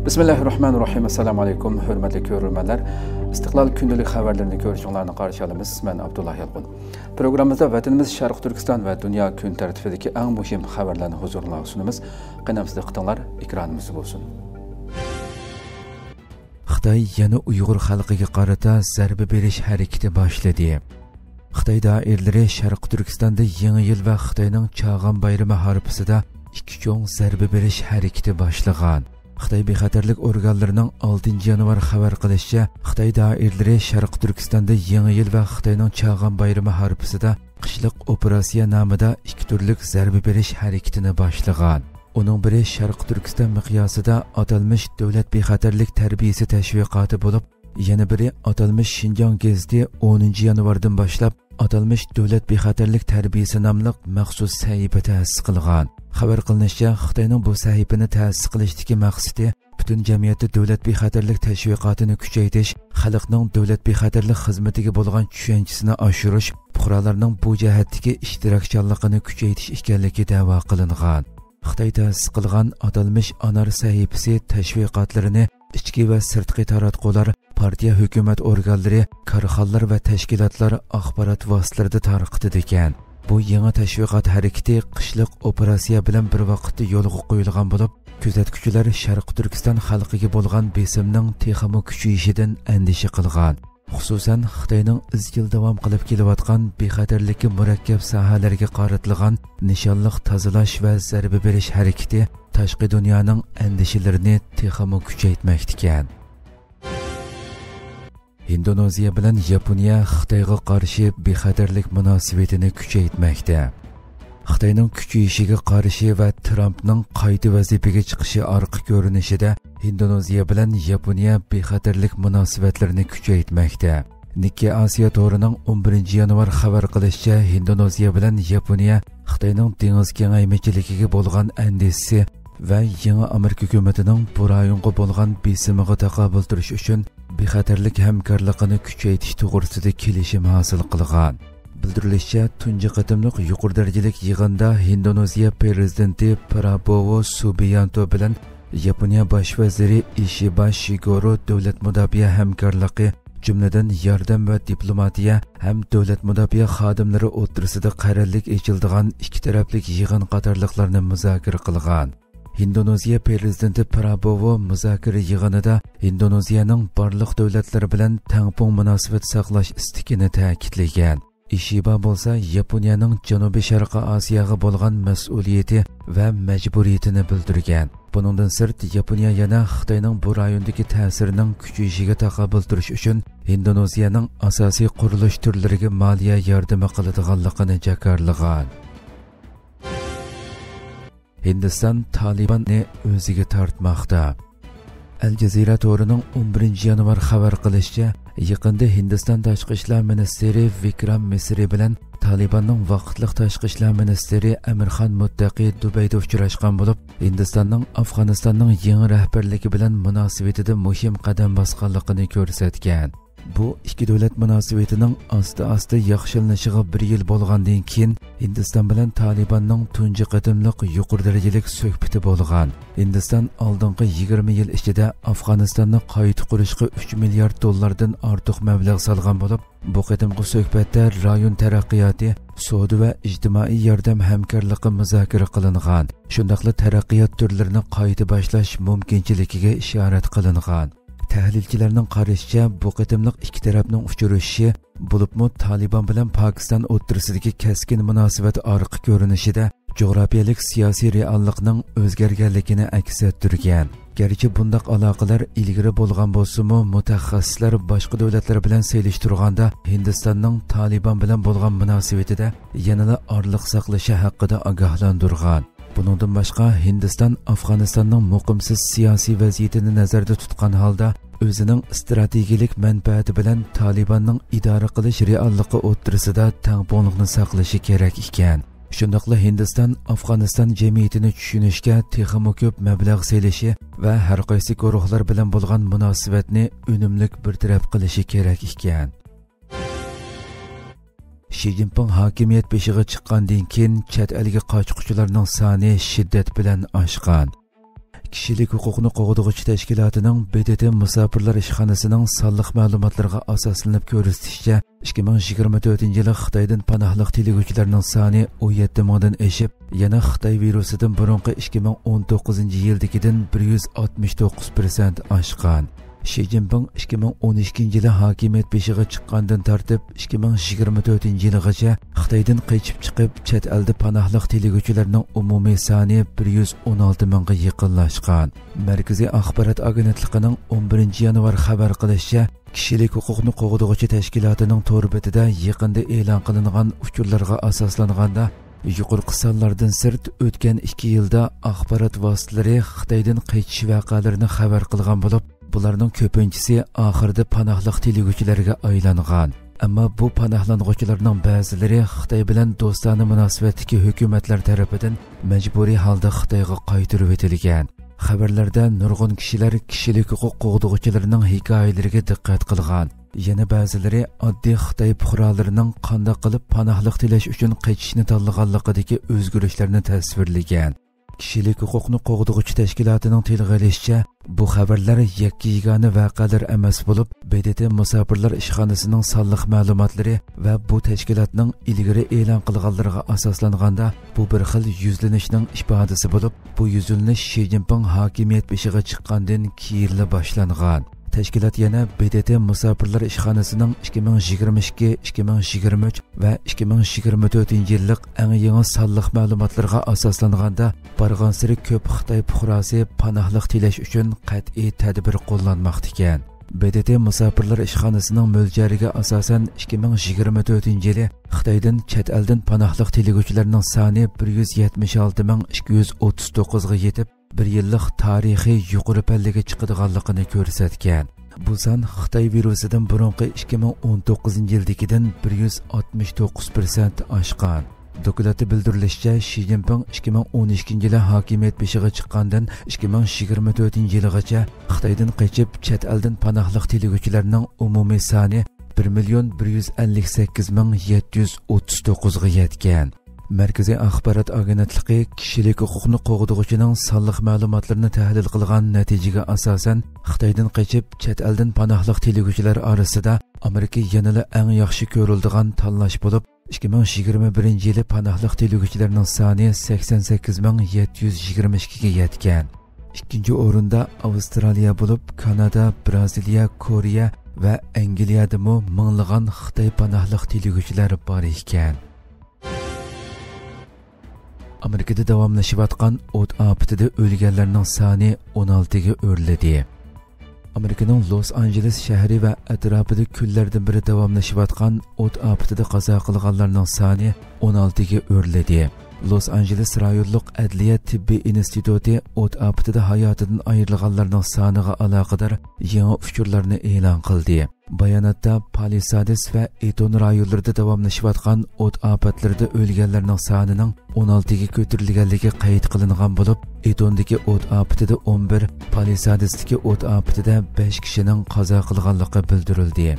Bismillahirrahmanirrahim. Assalamu alaykum, hurmatli ko'ruvchilar. Istiqlol kundalik xabarlarini ko'rishinglarni qarshi olamiz. Men Abdullah Yalqun. Programmamizda vatanimiz Sharq Turkiston va dunyo kun tartibidagi eng muhim xabarlarni huzuringizga sunamiz. Qanamsiz diqqatinglar ekranimizda bo'lsin. Xitoy yana Uyg'ur xalqiga qarata zarba berish harakati boshladi. Xitoy doiralari Sharq Turkistonda Yangi yil va Xitoyning Chag'an bayrami harfisida ikki cho'ng zarba berish harakati boshlagan. Xitoy bexatarlik organlarining 6 yanvar xabar qilishicha, Xitoy doiralari Sharq Turkistonda Yangi yil va Xitoyning Chag'an bayrami harfisida qishliq operatsiya nomida ikki turlik zarba berish harakatini boshlagan. Uning biri Sharq Turkiston miqyosida atalmish davlat bexatarlik tarbiyasi tashviqoti bo'lib, yana biri atalmish Xinjiang geziti 10 yanvardan boshlab atalmish davlat bexatarlik tarbiyasi nomli maxsus sahifa ta'sis qilgan. Xabar qilinishicha, Xitoyning bu sahifani ta'sis qilishdagi maqsadi butun jamiyatda davlat bexatarlik tashviqotini kuchaytirish, xalqning davlat bexatarlik xizmatiga bo'lgan tushunchasini oshirish, fuqarolarning bu jihatdagi ishtirokchanligini kuchaytirish ekanligi da'vo qilingan. Xitoy ta'sis qilgan atalmish anar sahifasi tashviqotlarini ichki va sirtqi taratqular, partiya hukumat organlari, korxonalar va tashkilotlar axborot vositalarida tarqatadi ekan. Bu yangi tashviqot harakati qishliq operatsiya bilan bir vaqtda yo'lga qo'yilgan bo'lib, kuzatuvchilar Sharq Turkiston xalqiga bo'lgan besimning texmo kuchayishidan andisha qilgan. Xususan, Xitoyning izchil davom qilib kelayotgan bexatarlikka murakkab sohalarga qaratilgan nishonliq tozalash va zarba berish harakati tashqi dunyoning andishalarini texmo kuchaytmoqda ekan. Indoneziya bilan Yaponiya Xitoyga qarshi bexatarlik munosabatini kuchaytmoqda. Xitoyning kuchayishiga qarshi va Trampning qayta vazifaga chiqishi orqa ko'rinishida Indoneziya bilan Yaponiya bexatarlik munosabatlarini kuchaytmoqda. Nikkei Asiya to'rining 11 yanvar xabar qilishicha, Indoneziya bilan Yaponiya Xitoyning dengiz kengaymichiligiga bo'lgan andisi va yangi Amerika hukumatining bu rayonga bo'lgan besimiga taqobil turish uchun bexatarlik hamkorligini kuchaytirish to'g'risida kelishim hosil qilgan. Bildirilishicha, tunji qatimliq yuqori darajalik yig'inda Indoneziya prezidenti Prabowo Subianto bilan Yaponiya bosh vaziri Ishiba Shigoro davlat mudofaa hamkorligi, jumladan yordam va diplomatiya ham davlat mudofaa xodimlari o'rtasida qarorlik echildigan ikki taraflik yig'in qatorliqlarni muzokara qilgan. Indoneziya prezidenti Prabowo muzokara yig'inida Indoneziyaning barliq davlatlar bilan tangpung munosabat saqlash istikini ta'kidlagan. Ishiba bo'lsa, Yaponiyaning Janubiy Sharqiy Osiyoga bo'lgan mas'uliyati va majburiyatini bildirgan. Buningdan sirt, Yaponiya yana Xitoyning bu rayondagi ta'sirining kuchayishiga taqobil turish uchun Indoneziyaning asosiy qurilish turlariga moliya yordami qiladiganligini jakarlagan. Hindiston Talibanni o'ziga tortmoqda. Al Jazeera to'rining 11 yanvar xabar qilishicha, yaqinda Hindiston tashqi ishlar ministri Vikram Misri bilan Talibanning vaqtliq tashqi ishlar ministri Amirxon Muttaqi Dubayda uchrashgan bo'lib, Hindistonning Afg'onistonning yangi rahbarligi bilan munosabatida muhim qadam bosganligini ko'rsatgan. Bu ikki davlat munosabatining asta-asta yaxshilanishiga 1 yil bo'lgandan keyin Hindiston bilan Talibanning tunji qatimliq yuqori darajalik suhbati bo'lgan. Hindiston oldingi 20 yil ichida Afg'onistonni qayta qurishga 3 milliard dollardan ortiq mablag' solgan bo'lib, bu qatimgi suhbatda rayon taraqqiyoti, savdo va ijtimoiy yordam hamkorligi muzokara qilingan. Shundaqla taraqqiyot turlarini qayta boshlash mumkinchiligiga ishorat qilingan. Tahlilchilarning qarashicha, bu qatimliq ikki tarafning uchrashishi bo'libmi Taliban bilan Pokiston o'rtasidagi keskin munosabat orqa ko'rinishida jo'grafiyalik siyosiy reallikning o'zgarganligini aks ettirgan. Garchi bundaq aloqalar ilgari bo'lgan bo'lsa-mu, mutaxassislar boshqa davlatlar bilan selishtirganda Hindistonning Taliban bilan bo'lgan munosabatida yanada orliq saqlashi haqida ogohlantirgan. Buningdan boshqa, Hindiston Afg'onistonning muqimsiz siyosiy vaziyatini nazarda tutgan holda o'zining strategik manfaati bilan Talibanning idora qilish realligi o'rtasida tangpunglikni saqlashi kerak ekan. Shundaqla Hindiston Afg'oniston jamiyatini tushunishga texmo ko'p mablag' selishi va har qaysi guruhlar bilan bo'lgan munosabatni unumli bartaraf qilishi kerak ekan. Xi Jinping hokimiyat beshiga chiqqandan keyin chet elga qochquchilarning soni shiddat bilan oshgan. kishilik huquqni qo'g'dug'uchi tashkilotining BDT musofirlar ishxonasining sonliq ma'lumotlariga asoslanib ko'rsatishicha 2024 yili Xitoydan panohlik tilayotganlarning soni 17 mingdan oshib, yana Xitoy virusidan burungi 2019 yildagidan 169% oshgan. Xi Jinping 2012 yili hokimiyat beshiga chiqqandan tortib 2024 yilgacha Xitoydan qaytib chiqib chet elda panohlik tilayotganlarning umumiy soni 116 mingga yaqinlashgan. Markaziy axborot agentligining 11 yanvar xabar qilishicha, kishilik huquqni qo'g'dug'uchi tashkilotining to'r betida yaqinda e'lon qilingan uchurlarga asoslanganda yuqorqi sonlardan sirt o'tgan 2 yilda axborot vositalari Xitoydan qaytish voqealarini xabar qilgan bo'lib, bularning ko'pinchisi oxirida panohlik tilayotganlarga aylangan. Ammo bu panohlanuvchilarning ba'zilari Xitoy bilan do'stona munosabatdagi hukumatlar tomonidan majburiy holda Xitoyga qaytarib etilgan. Xabarlarda nurg'un kishilar kishilik huquq qo'g'dug'uchilarining hikoyalariga diqqat qilgan. Yana ba'zilari oddiy Xitoy fuqarolarining qanday qilib panohlik tilash uchun qaytishni tanlaganligidagi o'zgarishlarni tasvirlagan. Kishilik huquqni qo'g'dug'uchi tashkilotining tilg'ilishicha, bu xabarlar yakka-yagona voqealar emas bo'lib, BDT musofirlar ishxonasining sonliq ma'lumotlari va bu tashkilotning ilgari e'lon qilganlariga asoslanganda bu bir xil yuzlanishning ifodasi bo'lib, bu yuzlanish Xi Jinping hokimiyat beshiga chiqqandan keyin boshlangan. Tashkilot yana BDT musofirlar ishxonasining 2022, 2023 va 2024 yillik eng yangi sonliq ma'lumotlarga asoslanganda barg'ansiri ko'p Xitoy fuqarosi panohlik tilash uchun qat'iy tadbir qo'llanmoqda ekan. BDT musofirlar ishxonasining mo'ljariga asosan 2024 yili Xitoydan chet eldan panohlik tilayotganlarning soni 176,239 ga yetib, bir yillik tarixiy yuqori pallaga chiqadiganligini ko'rsatgan. Bu son Xitoy virusidan burungi 2019 yildagidan 169% oshgan. Dokladda bildirilishicha, Xi Jinping 2012 yili hokimiyat beshiga chiqqandan 2024 yilgacha Xitoydan qaytib chet eldan panohlik tilayotganlarning umumiy soni 1,158,739 ga yetgan. Markaziy axborot agentligi kishilik huquqni qo'g'dug'uchining sonliq ma'lumotlarini tahlil qilgan natijaga asosan Xitoydan qaytib chet eldan panohlik tilayotganlar orasida Amerika yanada eng yaxshi ko'riladigan tanlash bo'lib, 2021 yili panohlik tilayotganlarning soni 88,722 ga yetgan. Ikkinchi o'rinda Avstraliya bo'lib, Kanada, Braziliya, Koreya va Angliyadami minglagan Xitoy panohlik tilayotganlar bor ekan. Amerikada davomlashayotgan o't ofatida o'lganlarning soni 16 ga o'rladi. Amerikaning Los Angeles shahri va atrofida kunlardan biri davomlashayotgan o't ofatida qazo qilganlarning soni 16 ga o'rladi. Los Angeles rayonlik adliya tibbiy instituti o't ofatida hayotidan ayrilganlarning soniga aloqador yangi uchurlarni e'lon qildi. Bayonotda Palisades va Eton rayonlarida davomlashayotgan o't ofatlarida o'lganlarning sonining 16 ga ko'tarilganligi qayd qilingan bo'lib, Etondagi o't ofatida 11, Palisadesdagi o't ofatida 5 kishining qazo qilganligi bildirildi.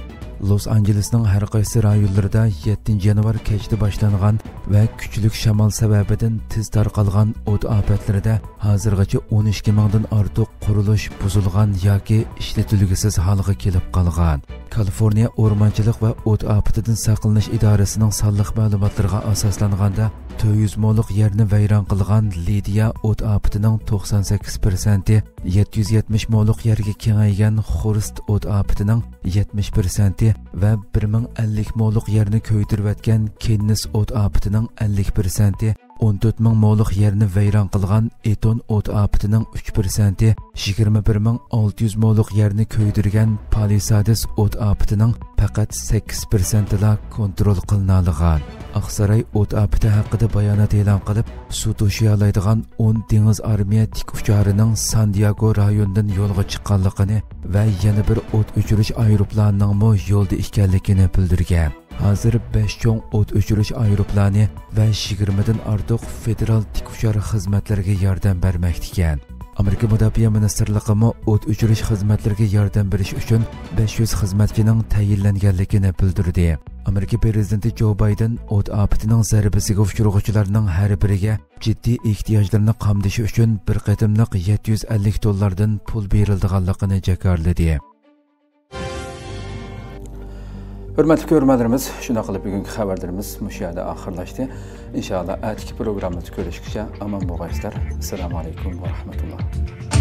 Los Angelesning har qaysi rayonlarida 7 yanvar kechda boshlangan va kuchli shamol sababidan tez tarqalgan o't ofatlarida hozirgacha 12 mingdan ortiq qurilish buzilgan yoki ishlatilgisiz holga kelib qolgan. Kaliforniya o'rmonchilik va o't ofatidan saqlanish idorasining sonliq ma'lumotlariga asoslanganda 400 mo'liq yerni vayron qilgan Lidiya o't ofatining 98%, 770 mo'liq yerga kengaygan Xorist o't ofatining 70% va 1050 mo'liq yerni ko'ydirayotgan Kennis o't ofatining 50%, 14,000 mo'liq yerni vayron qilgan Eton o't ofatining 3%, 21,600 mo'liq yerni ko'ydirgan Palisades o't ofatining faqat 8% la kontrol qilinadigan. Aqsaray o't ofati haqida bayonot e'lon qilib, suv to'shiyalaydigan 10 dengiz armiya tik ucharining San Diego rayonidan yo'lga chiqqanligini va yana bir o't o'chirish aeroplanining yo'lda ekanligini bildirgan. Hozir 5 cho'ng o't o'chirish aeroplani va 20 dan ortiq federal tik uchar xizmatlarga yordam bermoqda ekan. Amerika Mudofaa ministrligi o't o'chirish xizmatlariga yordam berish uchun 500 xizmatchining tayinlanganligini bildirdi. Amerika prezidenti Joe Biden o't afatining zarbasiga uchrag'uvchilarning har biriga jiddiy ehtiyojlarini qamdashi uchun bir qatimliq $750 pul berildiganligini jakarladi. Hürmetli görürmelerimiz, şuna qilib bugungi xabarlarimiz mush yerda oxirlashdi. Inshaalloh atiki programmada ko'rishguncha aman bo'linglar. Assalomu alaykum va rahmatulloh.